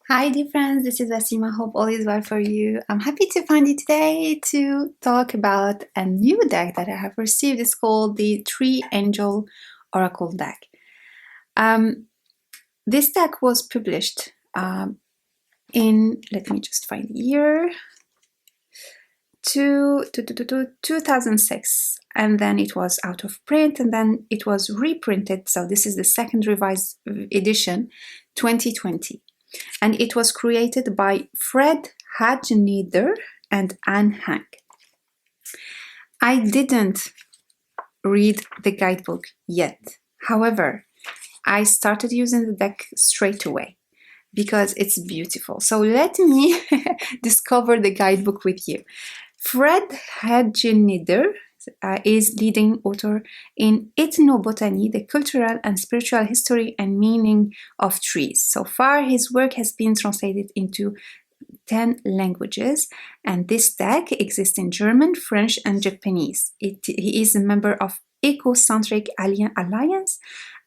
Hi dear friends, this is Asima. Hope all is well for you. I'm happy to find you today to talk about a new deck that I have received. It's called the Three Angel Oracle deck. This deck was published in, let me just find the year, 2006, and then it was out of print, and then it was reprinted. So this is the second revised edition, 2020. And it was created by Fred Hageneder and Anne Hank. I didn't read the guidebook yet. However, I started using the deck straight away because it's beautiful. So let me discover the guidebook with you. Fred Hageneder is leading author in Ethnobotany, the cultural and spiritual history and meaning of trees. So far, his work has been translated into 10 languages, and this deck exists in German, French, and Japanese. He is a member of Ecocentric Alliance,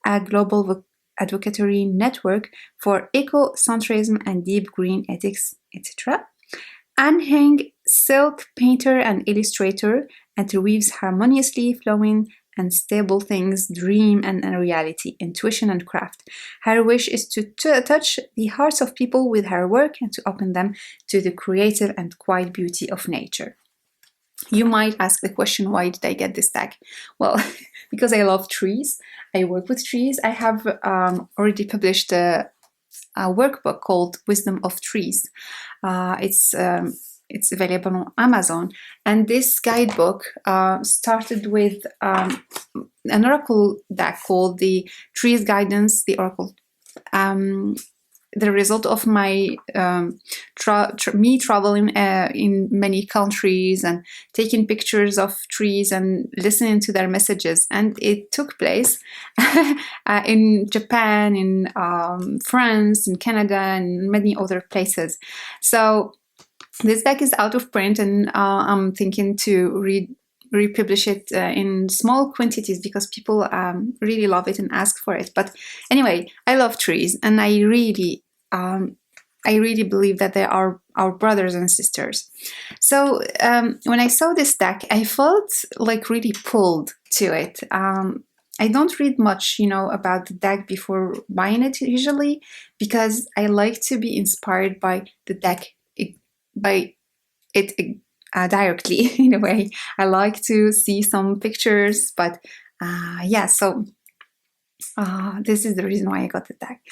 a global advocacy network for ecocentrism and deep green ethics, etc. Anne Heng, silk painter and illustrator, interweaves harmoniously flowing and stable things, dream and reality, intuition and craft. Her wish is to touch the hearts of people with her work and to open them to the creative and quiet beauty of nature. You might ask the question, why did I get this deck? Well, because I love trees. I work with trees. I have already published a workbook called Wisdom of Trees. It's available on Amazon, and this guidebook started with an oracle deck called the Trees Guidance, the Oracle. The result of my me traveling in many countries and taking pictures of trees and listening to their messages, and it took place in Japan, in France, in Canada, and many other places. So this deck is out of print, and I'm thinking to republish it in small quantities because people really love it and ask for it. But anyway, I love trees, and I really believe that they are our brothers and sisters. So when I saw this deck, I felt like really pulled to it. I don't read much, about the deck before buying it usually, because I like to be inspired by the deck, directly in a way. I like to see some pictures, but so this is the reason why I got the deck.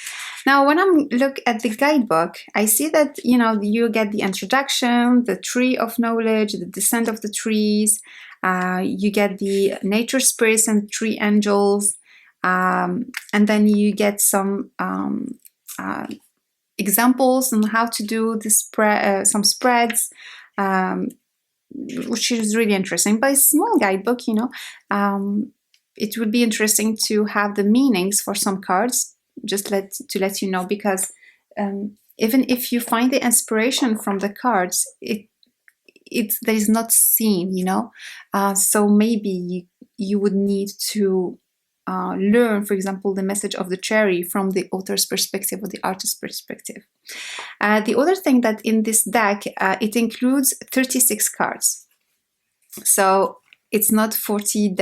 Now, when I look at the guidebook, I see that, you get the introduction, the tree of knowledge, the descent of the trees, you get the nature spirits and tree angels, and then you get some examples on how to do the some spreads, which is really interesting. But it's a small guidebook, it would be interesting to have the meanings for some cards, just to let you know, because even if you find the inspiration from the cards, that is not seen, so maybe you would need to learn, for example, the message of the cherry from the author's perspective or the artist's perspective. The other thing that in this deck, it includes 36 cards. So it's not 40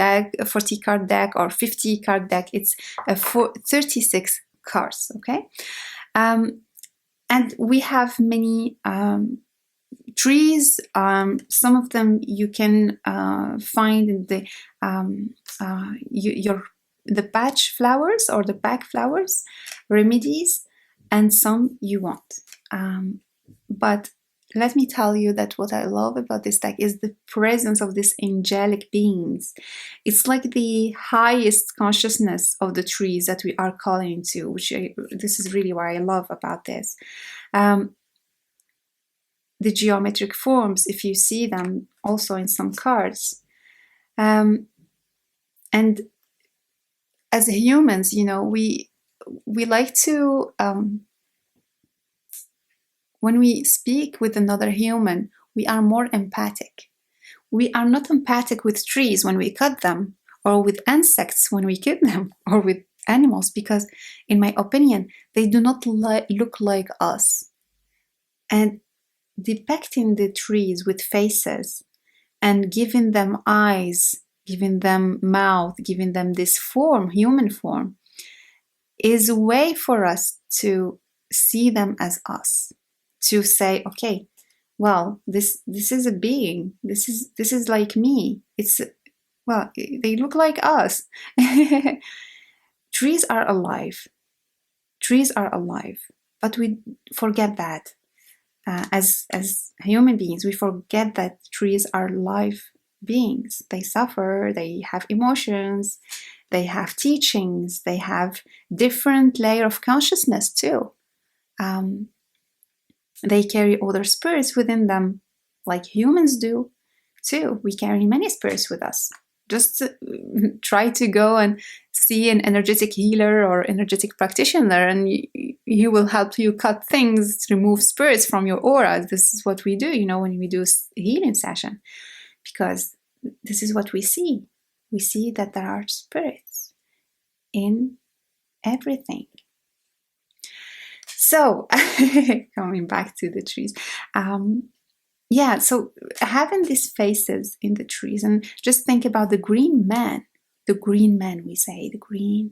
card deck or 50 card deck. It's 36 cards, okay? And we have many trees. Some of them you can find in the patch flowers or the pack flowers, remedies, and some you won't. But let me tell you that what I love about this deck is the presence of these angelic beings. It's like the highest consciousness of the trees that we are calling into, this is really what I love about this. The geometric forms, if you see them also in some cards. And as humans, we like to, when we speak with another human, we are more empathic. We are not empathic with trees when we cut them, or with insects when we kill them, or with animals, because in my opinion, they do not look like us. And depicting the trees with faces and giving them eyes, giving them mouth, giving them this form, human form, is a way for us to see them as us, to say, okay, well, this is a being. This is like me. Well, they look like us. Trees are alive. Trees are alive, but we forget that. As human beings, we forget that trees are live beings. They suffer, they have emotions, they have teachings, they have different layer of consciousness too. They carry other spirits within them, like humans do too. We carry many spirits with us. Just try to go and see an energetic healer or energetic practitioner, and he will help you cut things, remove spirits from your aura. This is what we do, when we do a healing session, because this is what we see. We see that there are spirits in everything. So, coming back to the trees. So having these faces in the trees, and just think about the green man, we say, the green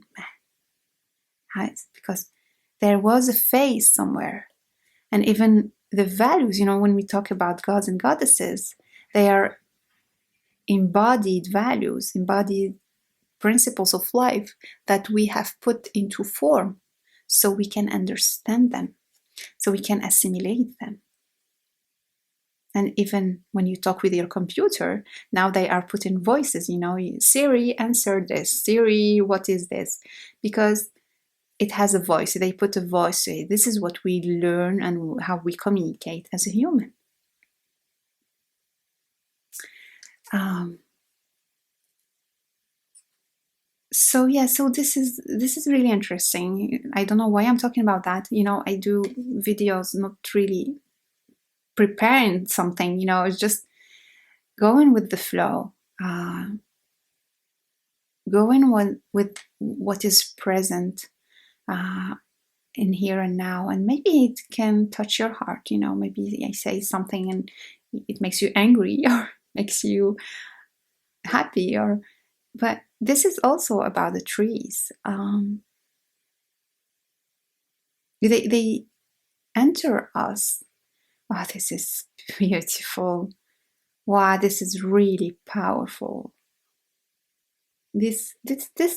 man. Because there was a face somewhere. And even the values, when we talk about gods and goddesses, they are embodied values, embodied principles of life that we have put into form so we can understand them, so we can assimilate them. And even when you talk with your computer, now they are put in voices, Siri, answer this. Siri, what is this? Because it has a voice. They put a voice to it. This is what we learn and how we communicate as a human. So this is really interesting. I don't know why I'm talking about that. I do videos not really preparing something, it's just going with the flow, going with what is present in here and now. And maybe it can touch your heart, maybe I say something and it makes you angry or makes you happy, but this is also about the trees. They enter us. Oh, this is beautiful. Wow, this is really powerful. This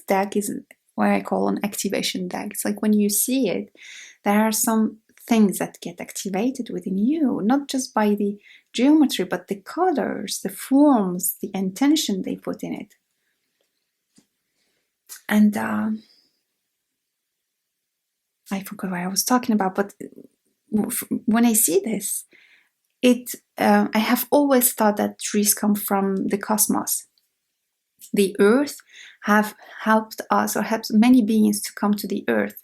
deck is what I call an activation deck. It's like when you see it, there are some things that get activated within you, not just by the geometry, but the colors, the forms, the intention they put in it. And I forgot what I was talking about, but when I see this, I have always thought that trees come from the cosmos. The earth have helped us, or helped many beings to come to the earth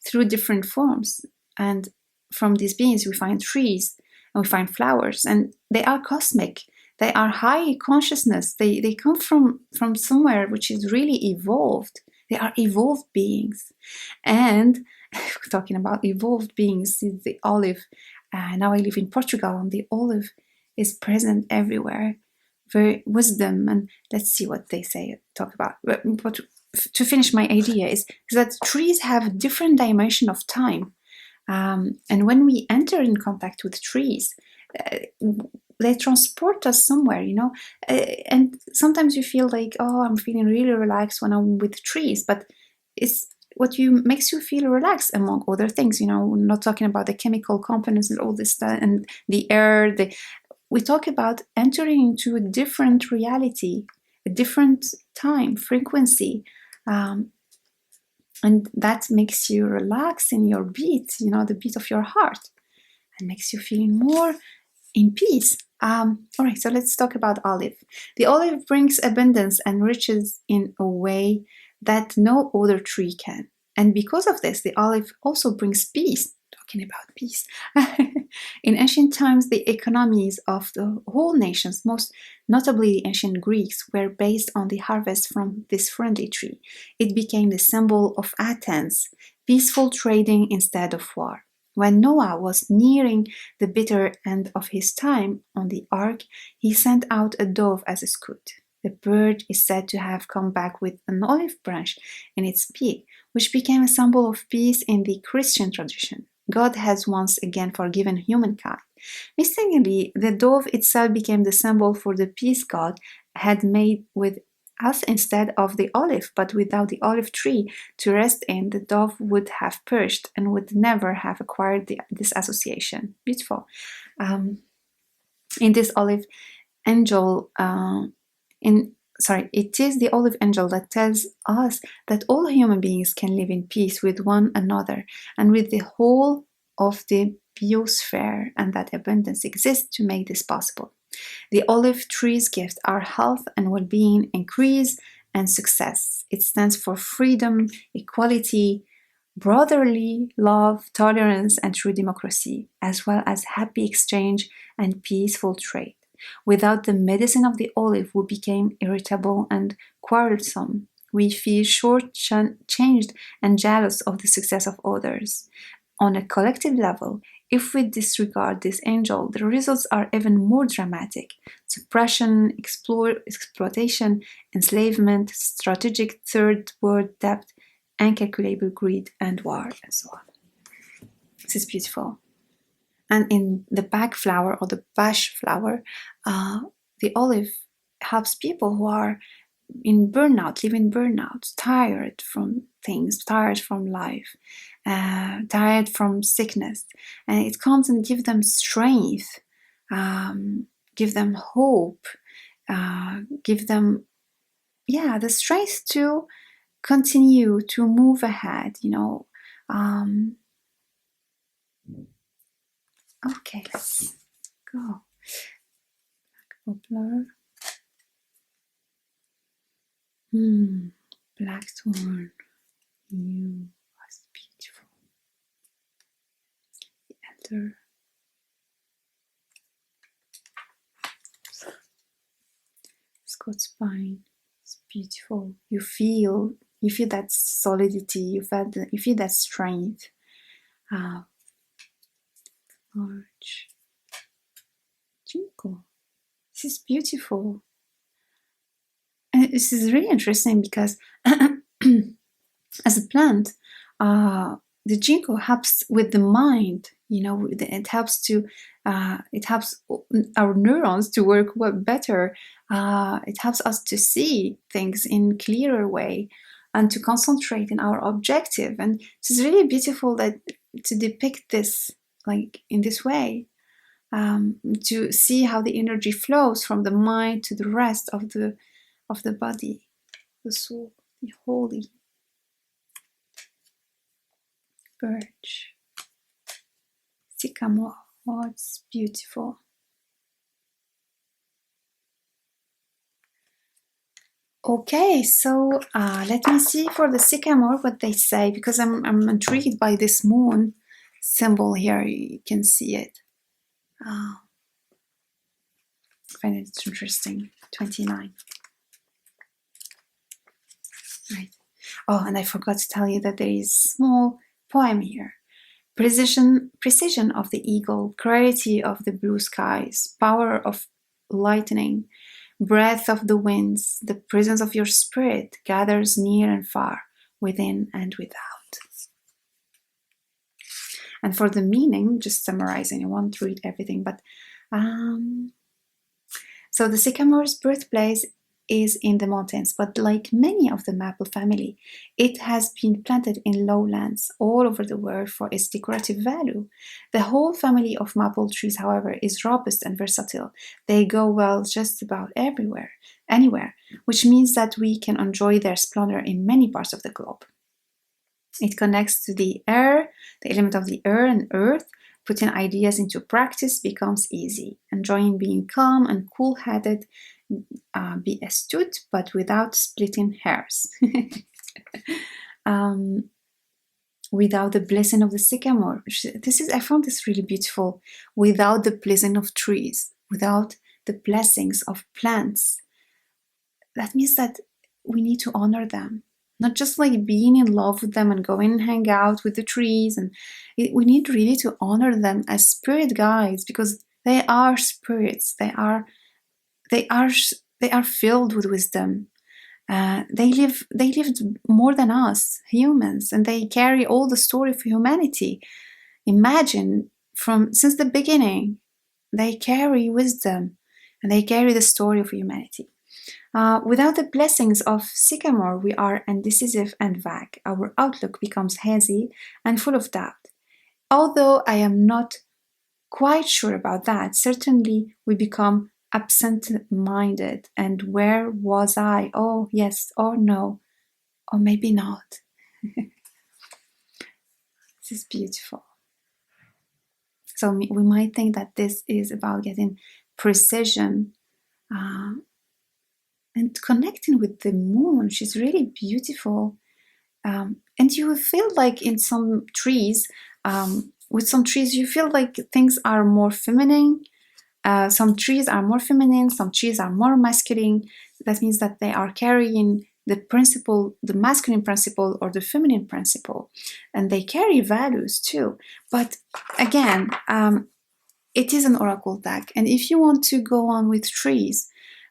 through different forms. And from these beings, we find trees and we find flowers, and they are cosmic. They are high consciousness. They come from somewhere which is really evolved. They are evolved beings. And talking about evolved beings, is the olive. Now I live in Portugal, and the olive is present everywhere. Very wisdom, and let's see what they talk about. But to finish my idea is that trees have different dimension of time. And when we enter in contact with trees, they transport us somewhere, and sometimes you feel like, oh, I'm feeling really relaxed when I'm with trees, but it's what makes you feel relaxed, among other things. We're not talking about the chemical components and all this stuff, and the air. We talk about entering into a different reality, a different time, frequency, and that makes you relax in your beat, the beat of your heart, and makes you feel more in peace. All right, so let's talk about olive. The olive brings abundance and riches in a way that no other tree can. And because of this, the olive also brings peace. talking about peace. In ancient times, the economies of the whole nations, most notably the ancient Greeks, were based on the harvest from this friendly tree. It became the symbol of Athens, peaceful trading instead of war. When Noah was nearing the bitter end of his time on the ark, he sent out a dove as a scout. The bird is said to have come back with an olive branch in its beak, which became a symbol of peace in the Christian tradition. God has once again forgiven humankind. Mystically, the dove itself became the symbol for the peace God had made with us instead of the olive, but without the olive tree to rest in, the dove would have perished and would never have acquired this association. Beautiful. In this olive angel, it is the olive angel that tells us that all human beings can live in peace with one another and with the whole of the biosphere, and that abundance exists to make this possible. The olive tree's gift are health and well-being, increase and success. It stands for freedom, equality, brotherly love, tolerance, and true democracy, as well as happy exchange and peaceful trade. Without the medicine of the olive, we became irritable and quarrelsome. We feel short-changed and jealous of the success of others. On a collective level, if we disregard this angel, the results are even more dramatic. Suppression, exploitation, enslavement, strategic third world debt, incalculable greed, and war, and so on. This is beautiful. And in the Bach flower or the Bach flower, the olive helps people who are in burnout, live in burnout, tired from things, tired from life, tired from sickness. And it comes and gives them strength, give them hope, give them, the strength to continue to move ahead, Okay, let's go. Black poplar. Black thorn. You was beautiful. The elder. Scots pine. It's beautiful. You feel that solidity. You feel that strength. Large. Ginkgo. This is beautiful. And this is really interesting because as a plant, the ginkgo helps with the mind. It helps our neurons to work better. It helps us to see things in clearer way and to concentrate in our objective. And it's really beautiful to depict this like in this way, to see how the energy flows from the mind to the rest of the body, the soul, the holy. Birch, sycamore. Oh, it's beautiful. Okay, so let me see for the sycamore what they say, because I'm intrigued by this moon symbol here. You can see it. I find it interesting. 29. Right. Oh, and I forgot to tell you that there is a small poem here. Precision of the eagle, clarity of the blue skies, power of lightning, breath of the winds, the presence of your spirit gathers near and far, within and without. And for the meaning, just summarizing, I won't read everything, but so the sycamore's birthplace is in the mountains, but like many of the maple family, it has been planted in lowlands all over the world for its decorative value. The whole family of maple trees, however, is robust and versatile. They go well just about anywhere, which means that we can enjoy their splendor in many parts of the globe. It connects to the air, the element of the air and earth. Putting ideas into practice becomes easy. Enjoying being calm and cool-headed, be astute, but without splitting hairs. without the blessing of the sycamore. I found this really beautiful. Without the blessing of trees, without the blessings of plants. That means that we need to honor them. Not just like being in love with them and going and hang out with the trees. And we need really to honor them as spirit guides, because they are spirits. They are filled with wisdom. They lived more than us humans, and they carry all the story of humanity. Imagine, since the beginning, they carry wisdom, and they carry the story of humanity. Without the blessings of sycamore, we are indecisive and vague. Our outlook becomes hazy and full of doubt. Although I am not quite sure about that, certainly we become absent-minded. And where was I? Oh, yes, or no, or maybe not. This is beautiful. So we might think that this is about getting precision and connecting with the moon. She's really beautiful. And you will feel like in some trees, with some trees, you feel like things are more feminine. Some trees are more feminine, some trees are more masculine. That means that they are carrying the principle, the masculine principle or the feminine principle. And they carry values too. But again, it is an oracle deck. And if you want to go on with trees,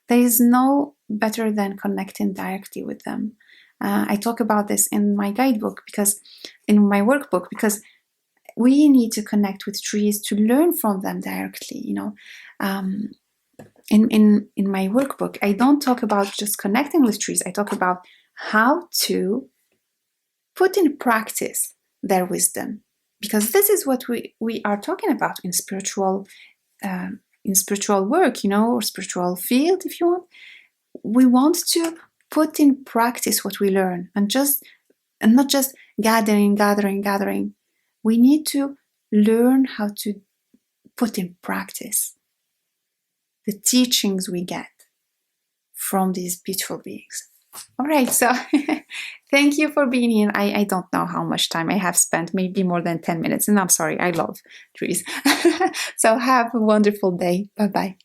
there is no better than connecting directly with them. I talk about this in my guidebook, in my workbook, because we need to connect with trees to learn from them directly. In my workbook, I don't talk about just connecting with trees. I talk about how to put in practice their wisdom, because this is what we are talking about in spiritual work, or spiritual field, if you want. We want to put in practice what we learn, and not just gathering. We need to learn how to put in practice the teachings we get from these beautiful beings. All right, so thank you for being here. I don't know how much time I have spent, maybe more than 10 minutes, and I'm sorry, I love trees. So have a wonderful day. Bye-bye.